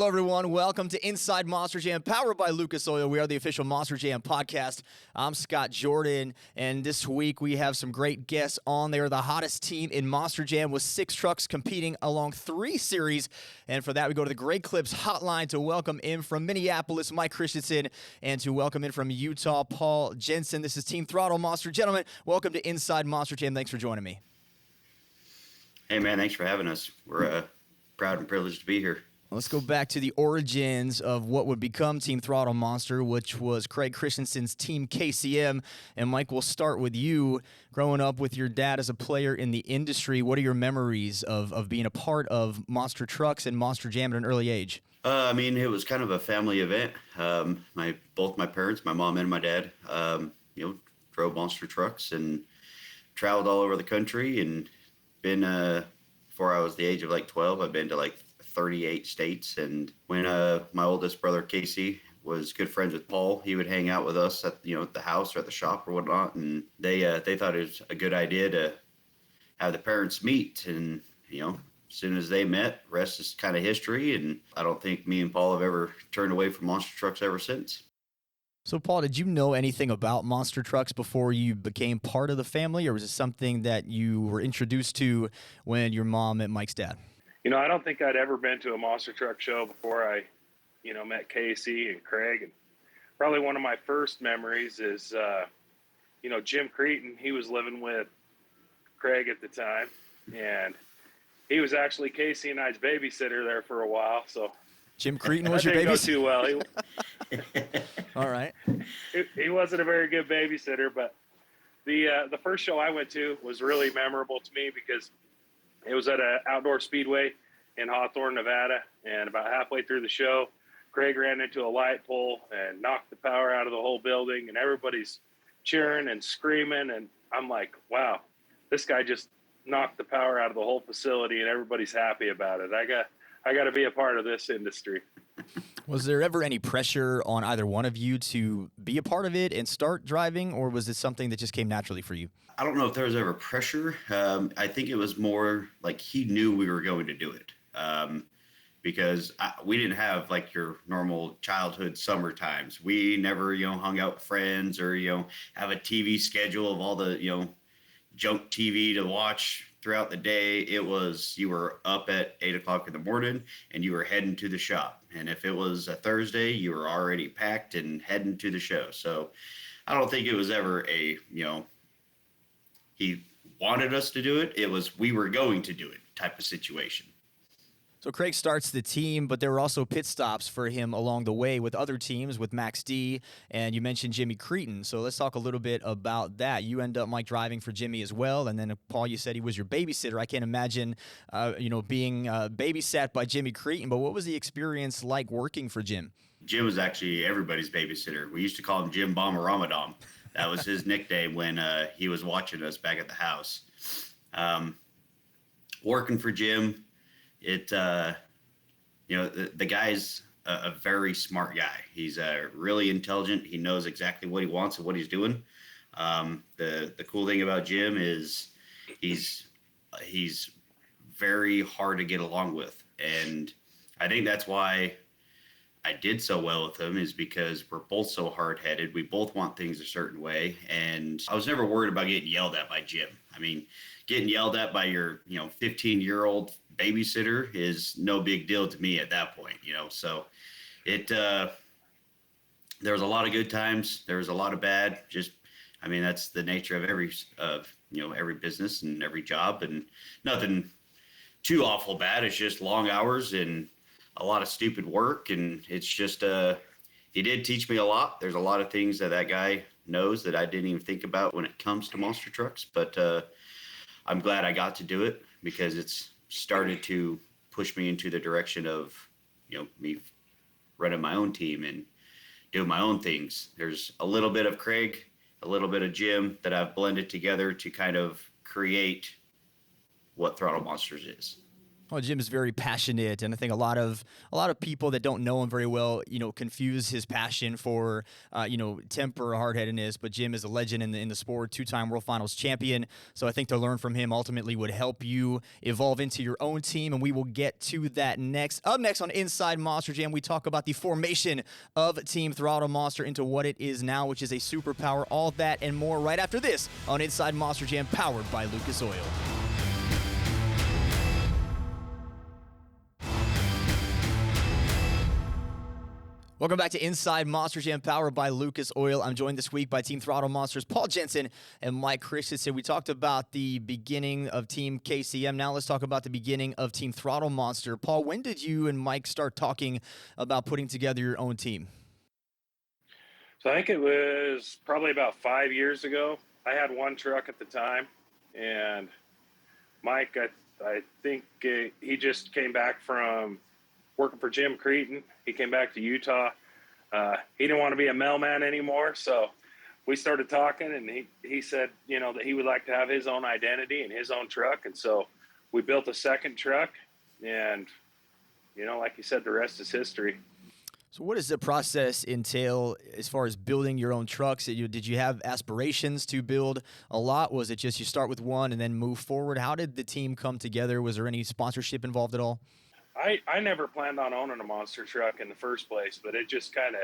Hello, everyone. Welcome to Inside Monster Jam, powered by Lucas Oil. We are the official Monster Jam podcast. I'm Scott Jordan, and this week we have some great guests on. They are the hottest team in Monster Jam with 6 trucks competing along 3 series. And for that, we go to the Great Clips hotline to welcome in from Minneapolis, Mike Christensen, and to welcome in from Utah, Paul Jensen. This is Team Throttle Monster. Gentlemen, welcome to Inside Monster Jam. Thanks for joining me. Hey, man, thanks for having us. We're proud and privileged to be here. Let's go back to the origins of what would become Team Throttle Monster, which was Craig Christensen's Team KCM. And Mike, we'll start with you. Growing up with your dad as a player in the industry, what are your memories of being a part of Monster Trucks and Monster Jam at an early age? It was kind of a family event. Both my parents, my mom and my dad, drove Monster Trucks and traveled all over the country, and been, before I was the age of 12, I've been to 38 states. And when my oldest brother Casey was good friends with Paul, he would hang out with us at the house or at the shop or whatnot, and they thought it was a good idea to have the parents meet. And as soon as they met, rest is kind of history, and I don't think me and Paul have ever turned away from Monster Trucks ever since. So, Paul, did you know anything about Monster Trucks before you became part of the family, or was it something that you were introduced to when your mom met Mike's dad? I don't think I'd ever been to a Monster Truck show before I, met Casey and Craig. And probably one of my first memories is, Jim Cretin. He was living with Craig at the time, and he was actually Casey and I's babysitter there for a while. So Jim Cretin was your babysitter? Too well. All right. He wasn't a very good babysitter, but the first show I went to was really memorable to me because it was at an outdoor speedway in Hawthorne, Nevada, and about halfway through the show, Craig ran into a light pole and knocked the power out of the whole building, and everybody's cheering and screaming, and I'm like, wow, this guy just knocked the power out of the whole facility, and everybody's happy about it. I got to be a part of this industry. Was there ever any pressure on either one of you to be a part of it and start driving, or was it something that just came naturally for you? I don't know if there was ever pressure. I think it was more like he knew we were going to do it, because we didn't have your normal childhood summer times. We never, hung out with friends or, have a TV schedule of all the, junk TV to watch throughout the day. It was, you were up at 8 o'clock in the morning and you were heading to the shop. And if it was a Thursday, you were already packed and heading to the show. So I don't think it was ever he wanted us to do it. It was, we were going to do it type of situation. So Craig starts the team, but there were also pit stops for him along the way with other teams, with Max D, and you mentioned Jimmy Cretin. So let's talk a little bit about that. You end up, Mike, driving for Jimmy as well, and then Paul, you said he was your babysitter. I can't imagine, being babysat by Jimmy Cretin, but what was the experience like working for Jim? Jim was actually everybody's babysitter. We used to call him Jim Bomber Ramadan. That was his nickname when he was watching us back at the house. Working for Jim, the guy's a very smart guy. He's really intelligent. He knows exactly what he wants and what he's doing. The cool thing about Jim is he's very hard to get along with. And I think that's why I did so well with him, is because we're both so hard-headed. We both want things a certain way. And I was never worried about getting yelled at by Jim. I mean, getting yelled at by your 15-year-old babysitter is no big deal to me at that point. So there was a lot of good times. There was a lot of bad. That's the nature of every business and every job, and nothing too awful bad. It's just long hours and a lot of stupid work. And it's just, he did teach me a lot. There's a lot of things that guy knows that I didn't even think about when it comes to Monster Trucks, but I'm glad I got to do it, because it's started to push me into the direction of, me running my own team and doing my own things. There's a little bit of Craig, a little bit of Jim that I've blended together to kind of create what Throttle Monsters is. Well, Jim is very passionate, and I think a lot of people that don't know him very well, confuse his passion for, temper or hard-headedness. But Jim is a legend in the sport, two-time World Finals champion. So I think to learn from him ultimately would help you evolve into your own team, and we will get to that next. Up next on Inside Monster Jam, we talk about the formation of Team Throttle Monster into what it is now, which is a superpower. All that and more right after this on Inside Monster Jam, powered by Lucas Oil. Welcome back to Inside Monster Jam, powered by Lucas Oil. I'm joined this week by Team Throttle Monsters, Paul Jensen and Mike Christensen. We talked about the beginning of Team KCM. Now let's talk about the beginning of Team Throttle Monster. Paul, when did you and Mike start talking about putting together your own team? So I think it was probably about 5 years ago. I had one truck at the time, and Mike, I think he just came back from working for Jim Cretin. He came back to Utah. He didn't want to be a mailman anymore, so we started talking, and he said, that he would like to have his own identity and his own truck, and so we built a second truck, and like you said, the rest is history. So what does the process entail as far as building your own trucks? Did you have aspirations to build a lot? Was it just you start with one and then move forward? How did the team come together? Was there any sponsorship involved at all? I never planned on owning a monster truck in the first place, but it just kind of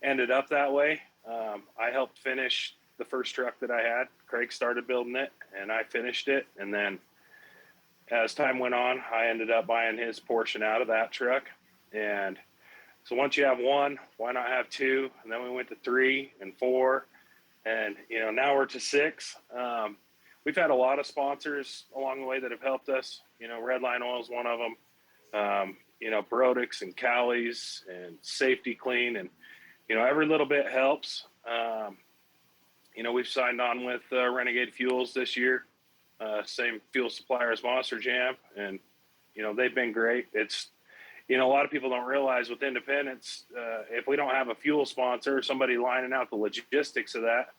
ended up that way. I helped finish the first truck that I had. Craig started building it, and I finished it. And then as time went on, I ended up buying his portion out of that truck. And so once you have one, why not have two? And then we went to 3 and 4, and now we're to 6. We've had a lot of sponsors along the way that have helped us. Redline Oil is one of them. Brodix and Callie's and Safety Clean, and every little bit helps. We've signed on with Renegade Fuels this year, same fuel supplier as Monster Jam, and they've been great. It's a lot of people don't realize with independents, if we don't have a fuel sponsor, somebody lining out the logistics of that,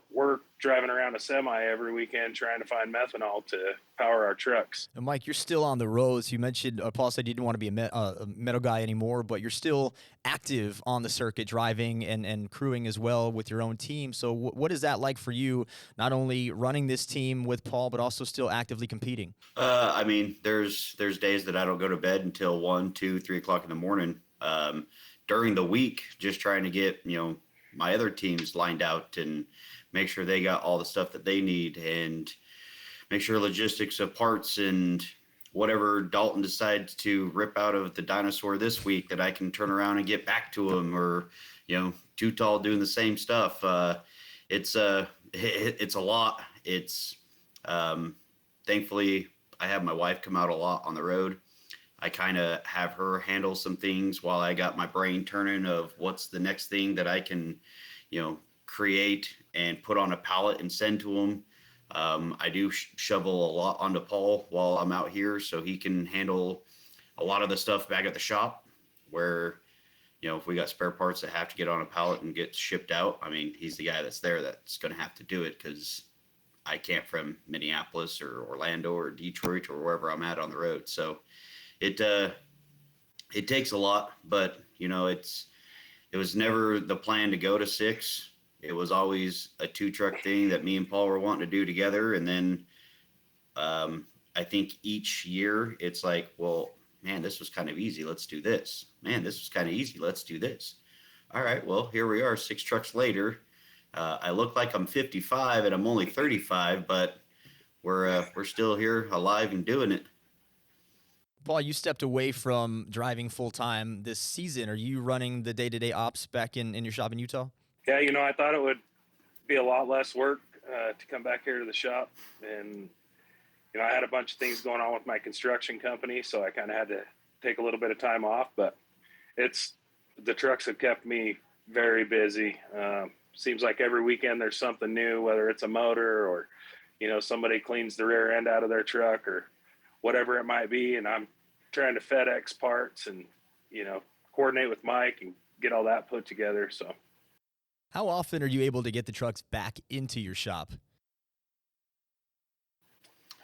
we're driving around a semi every weekend trying to find methanol to power our trucks. And Mike, you're still on the roads. You mentioned, Paul said you didn't want to be a metal guy anymore, but you're still active on the circuit, driving and crewing as well with your own team. So what is that like for you, not only running this team with Paul, but also still actively competing? There's days that I don't go to bed until 1, 2, 3 o'clock in the morning. During the week, just trying to get, my other teams lined out and make sure they got all the stuff that they need and make sure logistics of parts and whatever Dalton decides to rip out of the dinosaur this week that I can turn around and get back to him, or, Too Tall doing the same stuff. It's a lot. It's, thankfully I have my wife come out a lot on the road. I kind of have her handle some things while I got my brain turning of what's the next thing that I can, create and put on a pallet and send to them. I do shovel a lot onto Paul while I'm out here, so he can handle a lot of the stuff back at the shop where, if we got spare parts that have to get on a pallet and get shipped out, he's the guy that's there that's going to have to do it, because I can't from Minneapolis or Orlando or Detroit or wherever I'm at on the road. So it takes a lot, but it was never the plan to go to 6. It was always a 2-truck thing that me and Paul were wanting to do together. And then I think each year it's like, well, man, this was kind of easy. Let's do this. Man, this was kind of easy. Let's do this. All right, well, here we are 6 trucks later. I look like I'm 55 and I'm only 35, but we're still here alive and doing it. Paul, you stepped away from driving full-time this season. Are you running the day-to-day ops back in your shop in Utah? Yeah, I thought it would be a lot less work to come back here to the shop. And, I had a bunch of things going on with my construction company, so I kind of had to take a little bit of time off. But the trucks have kept me very busy. Seems like every weekend there's something new, whether it's a motor or, somebody cleans the rear end out of their truck or whatever it might be. And I'm trying to FedEx parts and, coordinate with Mike and get all that put together. So how often are you able to get the trucks back into your shop?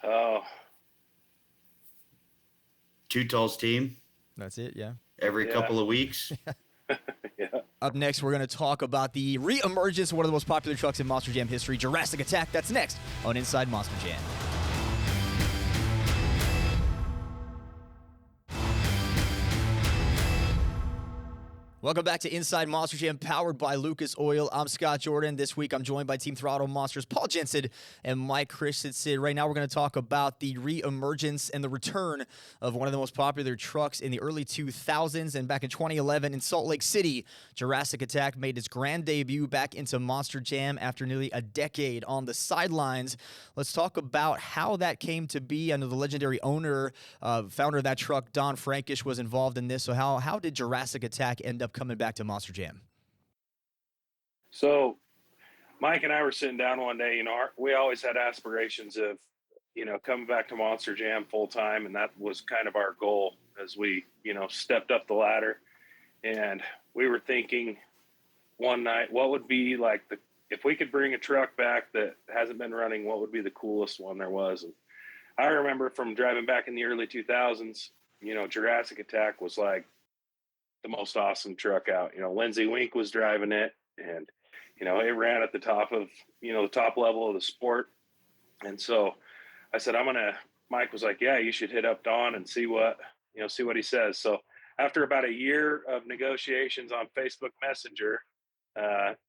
Oh, Too Tall's team. That's it, yeah. Every couple of weeks. Yeah. Up next, we're going to talk about the re-emergence of one of the most popular trucks in Monster Jam history, Jurassic Attack. That's next on Inside Monster Jam. Welcome back to Inside Monster Jam, powered by Lucas Oil. I'm Scott Jordan. This week, I'm joined by Team Throttle Monsters, Paul Jensen and Mike Christensen. Right now, we're going to talk about the re-emergence and the return of one of the most popular trucks in the early 2000s. And back in 2011 in Salt Lake City, Jurassic Attack made its grand debut back into Monster Jam after nearly a decade on the sidelines. Let's talk about how that came to be. I know the legendary owner, founder of that truck, Don Frankish, was involved in this. So how did Jurassic Attack end up coming back to Monster Jam? So Mike and I were sitting down one day, we always had aspirations of, coming back to Monster Jam full time. And that was kind of our goal as we, stepped up the ladder. And we were thinking one night, what would be like if we could bring a truck back that hasn't been running, what would be the coolest one there was? And I remember from driving back in the early 2000s, Jurassic Attack was like the most awesome truck out. Lindsay Wink was driving it, and it ran at the top of the top level of the sport. And so I said, Mike was like, yeah, you should hit up Don and see what he says. So after about a year of negotiations on Facebook Messenger,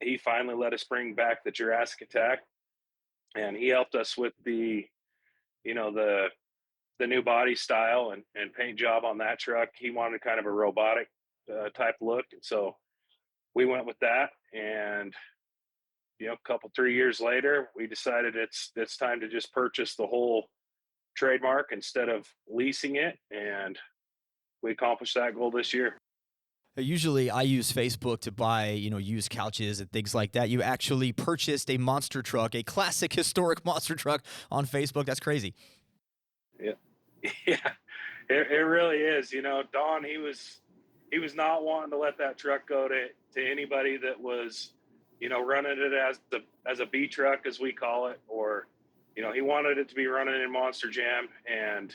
he finally let us bring back the Jurassic Attack, and he helped us with the new body style and paint job on that truck. He wanted kind of a robotic type look, and so we went with that. And a 3 years later, we decided it's time to just purchase the whole trademark instead of leasing it, and we accomplished that goal this year. Usually I use Facebook to buy, used couches and things like that. You actually purchased a monster truck, a classic historic monster truck on Facebook. That's crazy. Yeah. Yeah, it really is. Don, he was not wanting to let that truck go to anybody that was, running it as a B truck, as we call it, or, he wanted it to be running in Monster Jam. And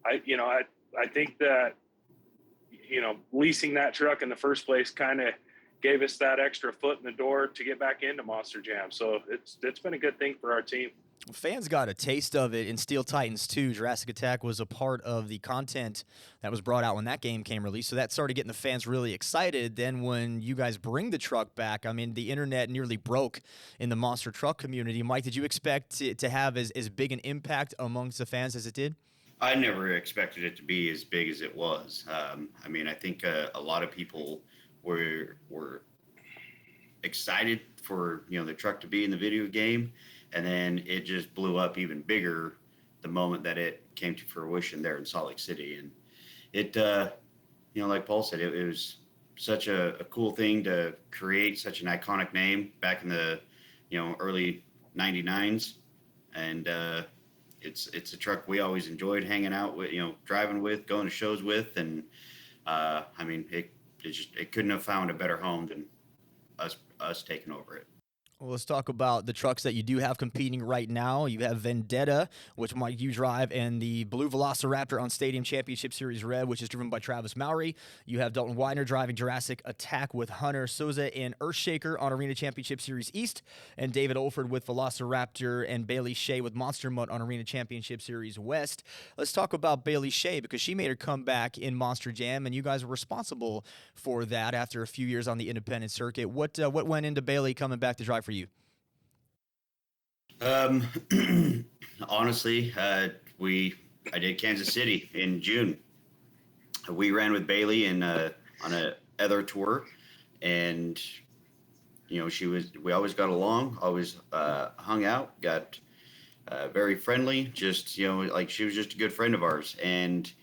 I think that, leasing that truck in the first place kind of gave us that extra foot in the door to get back into Monster Jam. So it's been a good thing for our team. Fans got a taste of it in Steel Titans 2. Jurassic Attack was a part of the content that was brought out when that game came released, so that started getting the fans really excited. Then when you guys bring the truck back, the internet nearly broke in the monster truck community. Mike, did you expect to have as big an impact amongst the fans as it did? I never expected it to be as big as it was. I think a lot of people were excited for the truck to be in the video game, and then it just blew up even bigger the moment that it came to fruition there in Salt Lake City. And it, like Paul said, it was such a cool thing to create such an iconic name back in the early 99s, and it's a truck we always enjoyed hanging out with, driving with, going to shows with, and it couldn't have found a better home than us taking over it. Well, let's talk about the trucks that you do have competing right now. You have Vendetta, which Mike, you drive, and the Blue Velociraptor on Stadium Championship Series Red, which is driven by Travis Mowry. You have Dalton Widener driving Jurassic Attack with Hunter Souza and Earthshaker on Arena Championship Series East, and David Olford with Velociraptor and Bailey Shea with Monster Mutt on Arena Championship Series West. Let's talk about Bailey Shea, because she made her comeback in Monster Jam, and you guys were responsible for that after a few years on the independent circuit. What went into Bailey coming back to drive for you? Honestly, I did Kansas City in June. We ran with Bailey on a other tour, and we always got along, always hung out, got very friendly. Just she was just a good friend of ours, and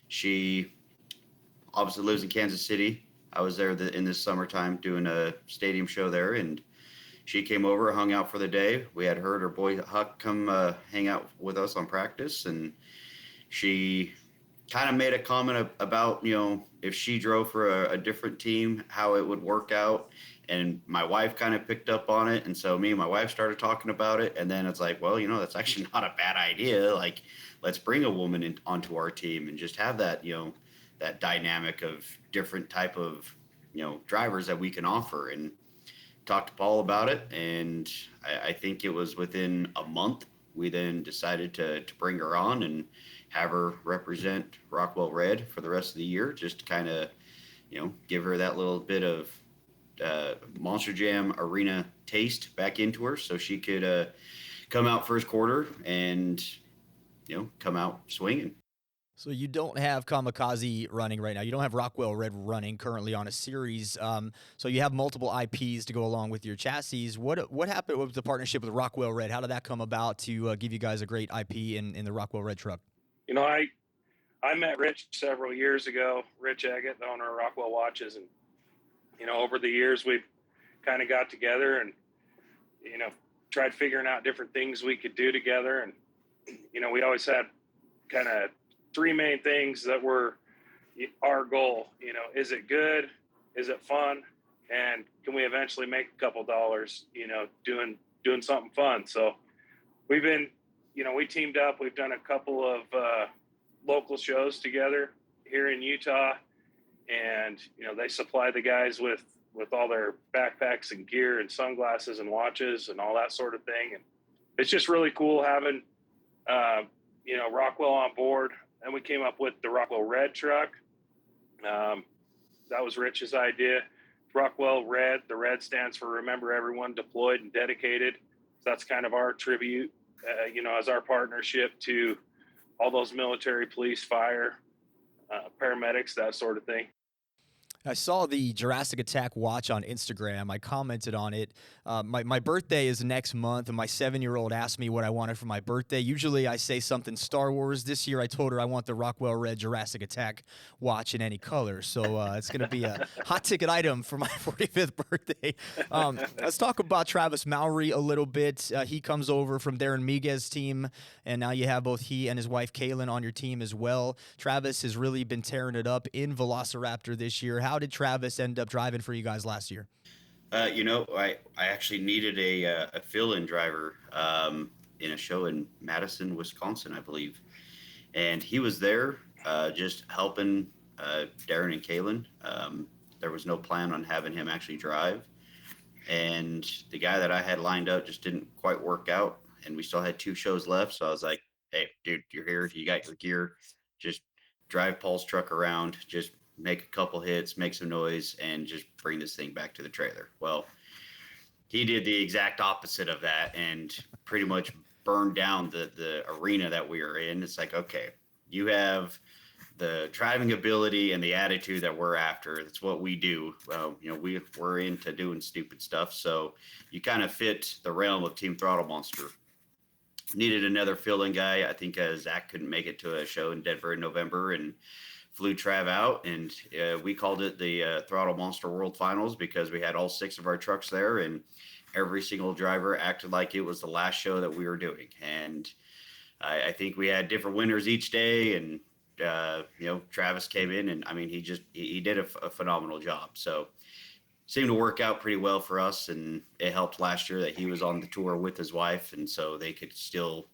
she obviously lives in Kansas City. I was there in this summertime doing a stadium show there, and she came over, hung out for the day. We had her boy Huck come hang out with us on practice, and she kind of made a comment about if she drove for a different team, how it would work out. And my wife kind of picked up on it. And so me and my wife started talking about it. And then it's like, well, that's actually not a bad idea. Like, let's bring a woman onto our team and just have that, that dynamic of different type of, drivers that we can offer. And talked to Paul about it. And I think it was within a month, we then decided to bring her on and have her represent Rockwell Red for the rest of the year, just to kind of, give her that little bit of Monster Jam arena taste back into her, so she could come out first quarter and come out swinging. So you don't have Kamikaze running right now. You don't have Rockwell Red running currently on a series. So you have multiple IPs to go along with your chassis. What happened with the partnership with Rockwell Red? How did that come about to give you guys a great IP in the Rockwell Red truck? I met Rich several years ago, Rich Eggett, the owner of Rockwell Watches, and over the years we've kind of got together and tried figuring out different things we could do together. And we always had kind of three main things that were our goal. Is it good? Is it fun? And can we eventually make a couple dollars, doing something fun? So we've been, we teamed up. We've done a couple of local shows together here in Utah, and they supply the guys with all their backpacks and gear and sunglasses and watches and all that sort of thing. And it's just really cool having Rockwell on board. And we came up with the Rockwell Red truck. That was Rich's idea. Rockwell Red. The red stands for Remember Everyone Deployed and Dedicated. So that's kind of our tribute, as our partnership to all those military, police, fire, paramedics, that sort of thing. I saw the Jurassic Attack watch on Instagram. I commented on it. My birthday is next month, and my 7-year-old asked me what I wanted for my birthday. Usually I say something Star Wars. This year I told her I want the Rockwell Red Jurassic Attack watch in any color. So it's going to be a hot ticket item for my 45th birthday. Let's talk about Travis Mowry a little bit. He comes over from Darren Miguez's team, and now you have both he and his wife Kaylin on your team as well. Travis has really been tearing it up in Velociraptor this year. How did Travis end up driving for you guys last year? I actually needed a fill-in driver in a show in Madison, Wisconsin, I believe. And he was there just helping Darren and Kaylin. There was no plan on having him actually drive. And the guy that I had lined up just didn't quite work out. And we still had 2 shows left. So I was like, hey, dude, you're here. You got your gear. Just drive Paul's truck around. Just make a couple hits, make some noise, and just bring this thing back to the trailer. Well, he did the exact opposite of that and pretty much burned down the arena that we were in. It's like, okay, you have the driving ability and the attitude that we're after. That's what we do. Well, we're into doing stupid stuff. So you kind of fit the realm of Team Throttle Monster. Needed another fill-in guy. I think Zach couldn't make it to a show in Denver in November and flew Trav out, and we called it the Throttle Monster World Finals because we had all 6 of our trucks there, and every single driver acted like it was the last show that we were doing. And I think we had different winners each day, and Travis came in, and I mean, he did a phenomenal job. So seemed to work out pretty well for us, and it helped last year that he was on the tour with his wife, and so they could still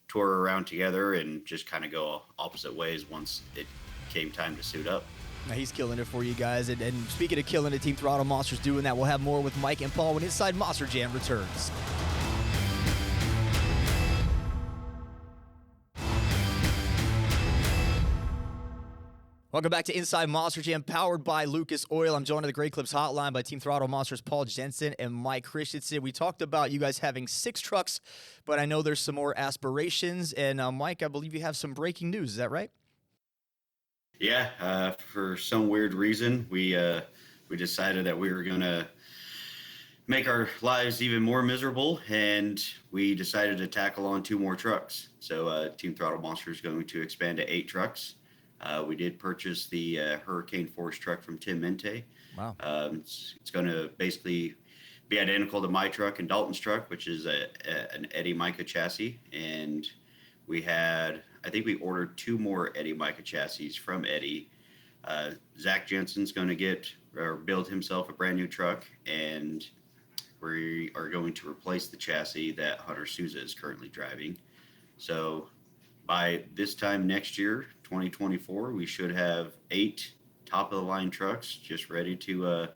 tour around together and just kind of go opposite ways once it came time to suit up. Now he's killing it for you guys. And speaking of killing it, Team Throttle Monster's doing that. We'll have more with Mike and Paul when Inside Monster Jam returns. Welcome back to Inside Monster Jam, powered by Lucas Oil. I'm joined on the Great Clips Hotline by Team Throttle Monsters Paul Jensen and Mike Christensen. We talked about you guys having 6 trucks, but I know there's some more aspirations. And Mike, I believe you have some breaking news. Is that right? Yeah, for some weird reason, we decided that we were going to make our lives even more miserable, and we decided to tackle on 2 more trucks. So Team Throttle Monster is going to expand to 8 trucks. We did purchase the Hurricane Force truck from Tim Mente. Wow. It's going to basically be identical to my truck and Dalton's truck, which is an Eddie Mica chassis. And I think we ordered 2 more Eddie Mica chassis from Eddie. Zach Jensen's going to get or build himself a brand new truck, and we are going to replace the chassis that Hunter Souza is currently driving. So by this time next year, 2024, we should have 8 top of the line trucks just ready to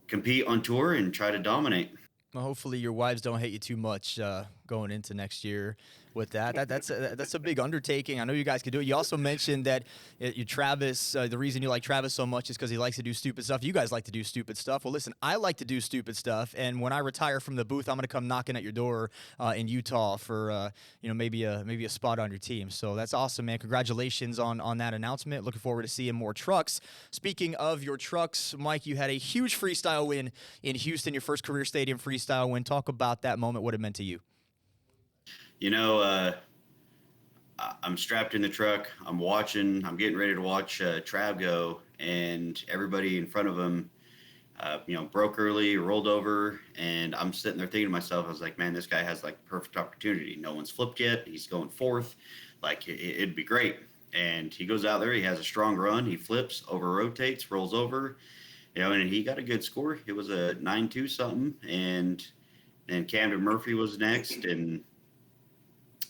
compete on tour and try to dominate. Well, hopefully your wives don't hate you too much going into next year with that. That's a big undertaking. I know you guys could do it. You also mentioned that Travis, the reason you like Travis so much is because he likes to do stupid stuff. You guys like to do stupid stuff. Well, listen, I like to do stupid stuff, and when I retire from the booth, I'm going to come knocking at your door in Utah for maybe a spot on your team. So that's awesome, man. Congratulations on that announcement. Looking forward to seeing more trucks. Speaking of your trucks, Mike, you had a huge freestyle win in Houston, your first career stadium freestyle win. Talk about that moment, what it meant to you. I'm strapped in the truck. I'm getting ready to watch Trav go, and everybody in front of him, broke early, rolled over, and I'm sitting there thinking to myself, I was like, man, this guy has like perfect opportunity. No one's flipped yet. He's going fourth. Like it'd be great. And he goes out there. He has a strong run. He flips, over rotates, rolls over, and he got a good score. It was a 9-2 something, and then Camden Murphy was next, and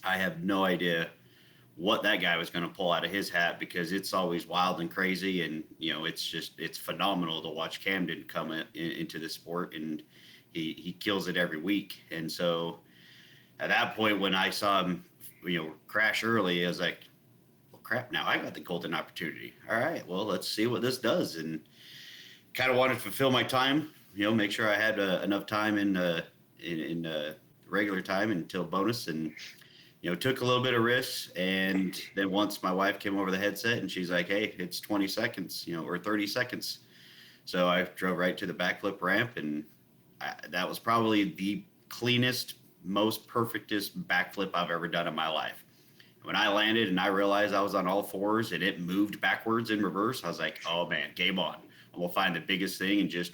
I have no idea what that guy was going to pull out of his hat, because it's always wild and crazy. And, it's phenomenal to watch Camden come into the sport, and he kills it every week. And so at that point, when I saw him, crash early, I was like, well, crap, now I got the golden opportunity. All right, well, let's see what this does. And kind of wanted to fulfill my time, make sure I had enough time in regular time until bonus, and took a little bit of risks. And then once my wife came over the headset and she's like, hey, it's 20 seconds, or 30 seconds. So I drove right to the backflip ramp, and that was probably the cleanest, most perfectest backflip I've ever done in my life. When I landed and I realized I was on all fours and it moved backwards in reverse, I was like, oh man, game on. I'm going to find the biggest thing and just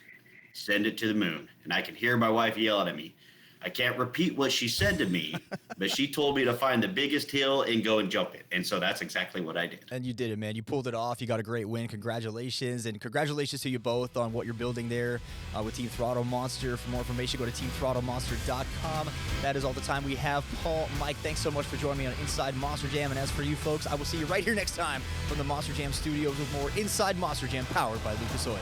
send it to the moon. And I can hear my wife yelling at me. I can't repeat what she said to me, but she told me to find the biggest hill and go and jump it. And so that's exactly what I did. And you did it, man. You pulled it off. You got a great win. Congratulations. And congratulations to you both on what you're building there with Team Throttle Monster. For more information, go to teamthrottlemonster.com. That is all the time we have. Paul, Mike, thanks so much for joining me on Inside Monster Jam. And as for you folks, I will see you right here next time from the Monster Jam studios with more Inside Monster Jam powered by Lucas Oil.